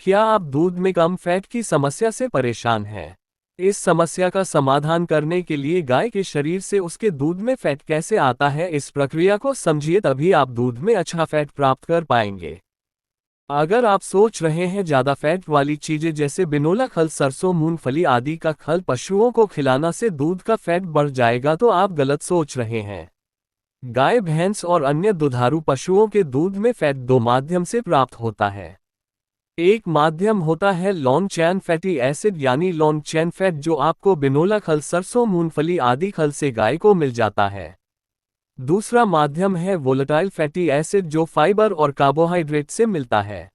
क्या आप दूध में कम फैट की समस्या से परेशान हैं? इस समस्या का समाधान करने के लिए गाय के शरीर से उसके दूध में फैट कैसे आता है, इस प्रक्रिया को समझिए, तभी आप दूध में अच्छा फैट प्राप्त कर पाएंगे। अगर आप सोच रहे हैं ज़्यादा फैट वाली चीज़ें जैसे बिनोला खल, सरसों, मूंगफली आदि का खल पशुओं को खिलाना से दूध का फैट बढ़ जाएगा, तो आप गलत सोच रहे हैं। गाय, भैंस और अन्य दुधारू पशुओं के दूध में फैट दो माध्यम से प्राप्त होता है। एक माध्यम होता है लॉन्ग चैन फैटी एसिड यानी लॉन्ग चैन फैट, जो आपको बिनोला खल, सरसों, मूंगफली आदि खल से गाय को मिल जाता है। दूसरा माध्यम है वोलेटाइल फैटी एसिड, जो फाइबर और कार्बोहाइड्रेट से मिलता है।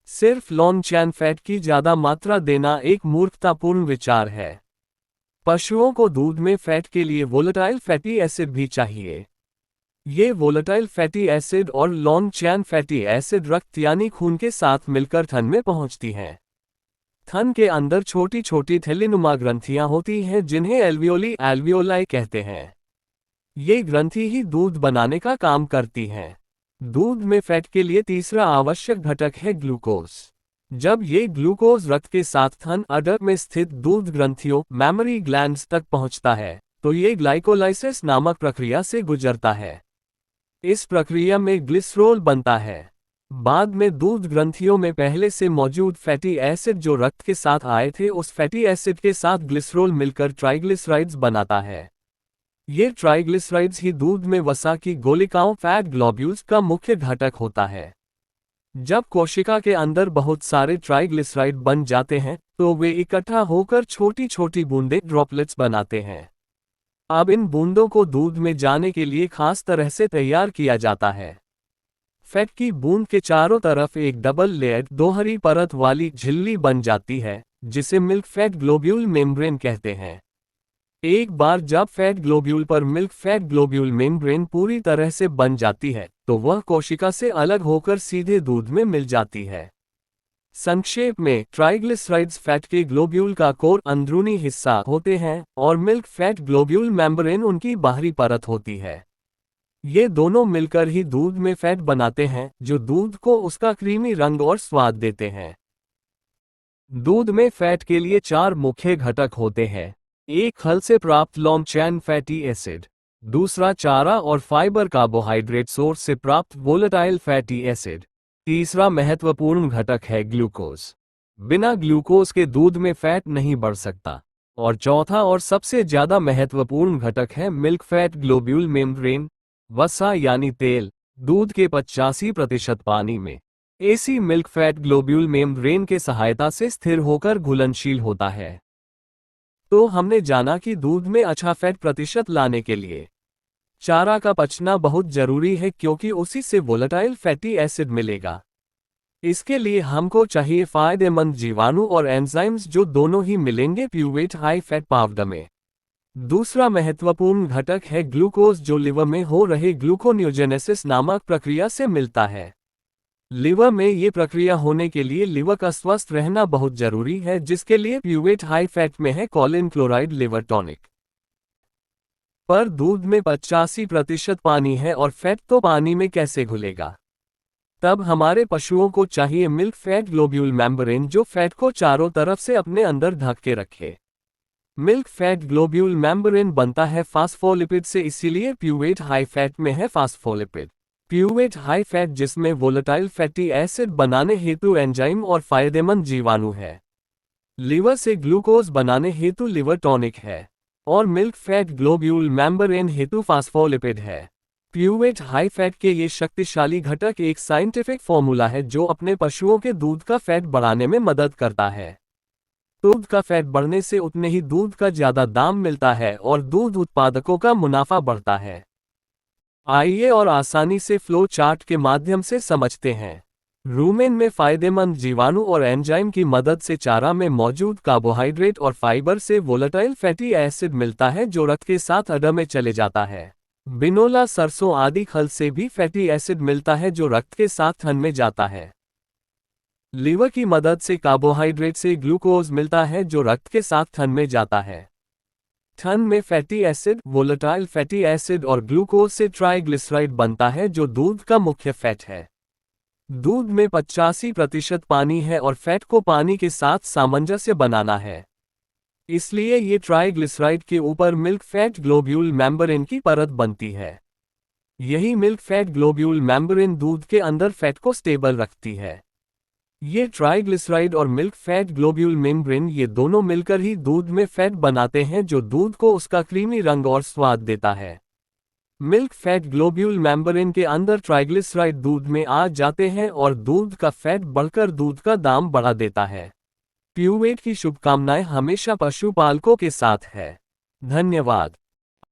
सिर्फ लॉन्ग चैन फैट की ज्यादा मात्रा देना एक मूर्खतापूर्ण विचार है। पशुओं को दूध में फैट के लिए वोलेटाइल फैटी एसिड भी चाहिए। ये वोलेटाइल फैटी एसिड और लॉन्ग चैन फैटी एसिड रक्त यानी खून के साथ मिलकर थन में पहुंचती हैं। थन के अंदर छोटी छोटी थैलीनुमा ग्रंथियां होती हैं, जिन्हें एल्वियोलाई कहते हैं। ये ग्रंथि ही दूध बनाने का काम करती हैं। दूध में फैट के लिए तीसरा आवश्यक घटक है ग्लूकोज। जब ये ग्लूकोज रक्त के साथ थन अडर में स्थित दूध ग्रंथियों मैमरी ग्लैंड्स तक पहुंचता है, तो ये ग्लाइकोलाइसिस नामक प्रक्रिया से गुजरता है। इस प्रक्रिया में ग्लिसरॉल बनता है। बाद में दूध ग्रंथियों में पहले से मौजूद फैटी एसिड जो रक्त के साथ आए थे, उस फैटी एसिड के साथ ग्लिसरॉल मिलकर ट्राइग्लिसराइड्स बनाता है। ये ट्राइग्लिसराइड्स ही दूध में वसा की गोलिकाओं फैट ग्लोब्यूल्स का मुख्य घटक होता है। जब कोशिका के अंदर बहुत सारे ट्राइग्लिसराइड बन जाते हैं, तो वे इकट्ठा होकर छोटी छोटी बूंदें ड्रॉपलेट्स बनाते हैं। अब इन बूंदों को दूध में जाने के लिए खास तरह से तैयार किया जाता है। फैट की बूंद के चारों तरफ एक डबल लेयर्ड दोहरी परत वाली झिल्ली बन जाती है, जिसे मिल्क फैट ग्लोब्यूल मेम्ब्रेन कहते हैं। एक बार जब फैट ग्लोब्यूल पर मिल्क फैट ग्लोब्यूल मेम्ब्रेन पूरी तरह से बन जाती है, तो वह कोशिका से अलग होकर सीधे दूध में मिल जाती है। संक्षेप में, ट्राइग्लिसराइड्स फैट के ग्लोब्यूल का कोर अंदरूनी हिस्सा होते हैं और मिल्क फैट ग्लोब्यूल मेम्ब्रेन उनकी बाहरी परत होती है। ये दोनों मिलकर ही दूध में फैट बनाते हैं, जो दूध को उसका क्रीमी रंग और स्वाद देते हैं। दूध में फैट के लिए चार मुख्य घटक होते हैं। एक, खल से प्राप्त लॉन्ग चैन फैटी एसिड। दूसरा, चारा और फाइबर कार्बोहाइड्रेट सोर्स से प्राप्त वोलेटाइल फैटी एसिड। तीसरा महत्वपूर्ण घटक है ग्लूकोज। बिना ग्लूकोज के दूध में फैट नहीं बढ़ सकता। और चौथा और सबसे ज्यादा महत्वपूर्ण घटक है मिल्क फैट ग्लोब्यूल मेम्ब्रेन, वसा यानी तेल। दूध के 85% पानी में ऐसी मिल्क फैट ग्लोब्यूल मेम्ब्रेन के सहायता से स्थिर होकर घुलनशील होता है। तो हमने जाना कि दूध में अच्छा फैट प्रतिशत लाने के लिए चारा का पचना बहुत जरूरी है, क्योंकि उसी से वोलेटाइल फैटी एसिड मिलेगा। इसके लिए हमको चाहिए फायदेमंद जीवाणु और एंजाइम्स, जो दोनों ही मिलेंगे प्यूवेट हाई फैट पाउडर में। दूसरा महत्वपूर्ण घटक है ग्लूकोज, जो लिवर में हो रहे ग्लूकोनियोजेनेसिस नामक प्रक्रिया से मिलता है। लिवर में ये प्रक्रिया होने के लिए लिवर का स्वस्थ रहना बहुत जरूरी है, जिसके लिए प्यूवेट हाई फैट में है कॉलिन क्लोराइड लिवर टॉनिक। पर दूध में 85% पानी है और फैट तो पानी में कैसे घुलेगा? तब हमारे पशुओं को चाहिए मिल्क फैट ग्लोब्यूल मेम्ब्रेन, जो फैट को चारों तरफ से अपने अंदर ढक के रखे। मिल्क फैट ग्लोब्यूल मेम्ब्रेन बनता है फास्फोलिपिड से, इसीलिए प्यूवेट हाई फैट में है फास्फोलिपिड। प्यूवेट हाई फैट जिसमें वोलेटाइल फैटी एसिड बनाने हेतु एंजाइम और फायदेमंद जीवाणु है। लिवर से ग्लूकोज बनाने हेतु लिवर टॉनिक है। और मिल्क फैट ग्लोब्यूल मेम्ब्रेन हेतु फास्फोलिपिड है। प्यूवेट हाई फैट के ये शक्तिशाली घटक एक साइंटिफिक फॉर्मूला है, जो अपने पशुओं के दूध का फैट बढ़ाने में मदद करता है। दूध का फैट बढ़ने से उतने ही दूध का ज्यादा दाम मिलता है और दूध उत्पादकों का मुनाफा बढ़ता है। आइए और आसानी से फ्लो चार्ट के माध्यम से समझते हैं। रूमेन में फायदेमंद जीवाणु और एंजाइम की मदद से चारा में मौजूद कार्बोहाइड्रेट और फाइबर से वोलेटाइल फैटी एसिड मिलता है, जो रक्त के साथ अडर में चले जाता है। बिनोला, सरसों आदि खल से भी फैटी एसिड मिलता है, जो रक्त के साथ थन में जाता है। लिवर की मदद से कार्बोहाइड्रेट से ग्लूकोज मिलता है, जो रक्त के साथ थन में जाता है। थन में fatty acid, volatile fatty acid और ग्लूकोज से ट्राइग्लिसराइड बनता है, जो दूध का मुख्य फैट है। दूध में 85% पानी है और फैट को पानी के साथ सामंजस्य बनाना है। इसलिए ये ट्राइग्लिसराइड के ऊपर मिल्क फैट ग्लोब्यूल मेम्ब्रेन की परत बनती है। यही मिल्क फैट ग्लोब्यूल मेम्ब्रेन दूध के अंदर फैट को स्टेबल रखती है। ये ट्राइग्लिसराइड और मिल्क फैट ग्लोब्यूल मेम्ब्रेन ये दोनों मिलकर ही दूध में फैट बनाते हैं जो दूध को उसका क्रीमी रंग और स्वाद देता है। मिल्क फैट ग्लोब्यूल मेम्ब्रेन के अंदर ट्राइग्लिसराइड दूध में आ जाते हैं और दूध का फैट बढ़कर दूध का दाम बढ़ा देता है। प्यूवेट की शुभकामनाएं हमेशा पशुपालकों के साथ है। धन्यवाद।